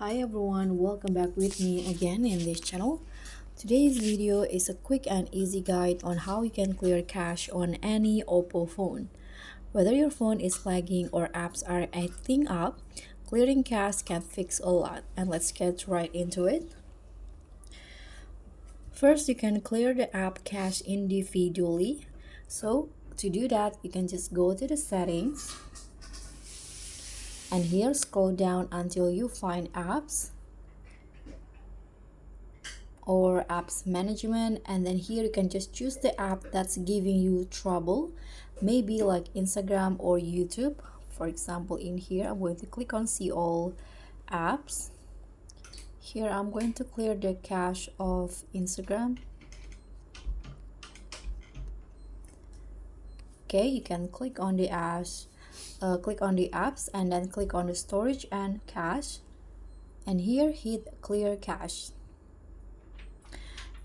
Hi everyone, welcome back with me again in this channel. Today's video is a quick and easy guide on how you can clear cache on any OPPO phone. Whether your phone is lagging or apps are acting up, clearing cache can fix a lot, and let's get right into it. First, you can clear the app cache individually. So to do that, you can just go to the settings and here scroll down until you find apps or apps management, and then here you can just choose the app that's giving you trouble, maybe like Instagram or YouTube. For example, in here I'm going to click on see all apps. Here I'm going to clear the cache of Instagram. Okay, you can click on the apps and then click on the storage and cache, and here hit clear cache,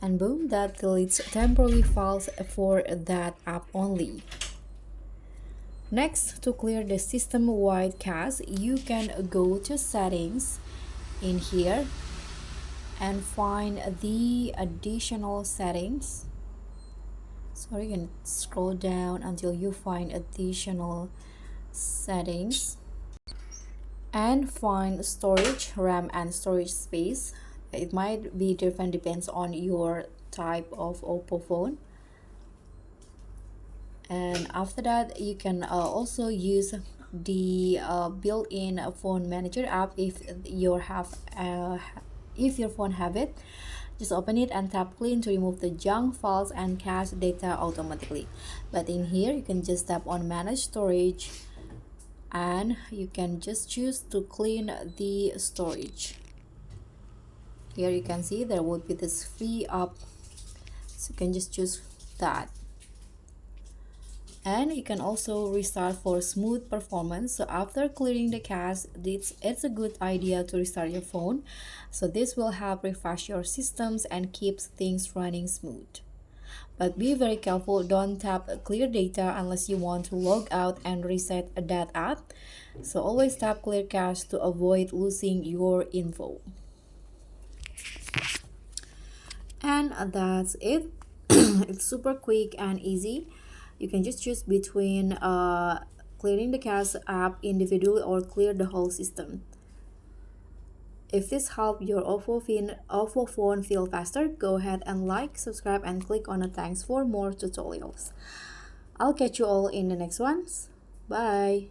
and boom, that deletes temporary files for that app only. Next, to clear the system-wide cache, you can go to settings in here and find the additional settings. So you can scroll down until you find additional settings and find storage, RAM and storage space. It might be different, depends on your type of OPPO phone. And after that, you can also use the built-in phone manager app if your phone have it. Just open it and tap clean to remove the junk files and cache data automatically. But in here, you can just tap on manage storage and you can just choose to clean the storage. Here you can see there would be this free up, so you can just choose that. And you can also restart for smooth performance. So after clearing the cache, it's a good idea to restart your phone, so this will help refresh your systems and keeps things running smooth. But be very careful, don't tap clear data unless you want to log out and reset that app. So always tap clear cache to avoid losing your info. And that's it. It's super quick and easy. You can just choose between clearing the cache app individually or clear the whole system. If this helped your OPPO phone feel faster, go ahead and like, subscribe, and click on the thanks for more tutorials. I'll catch you all in the next ones. Bye!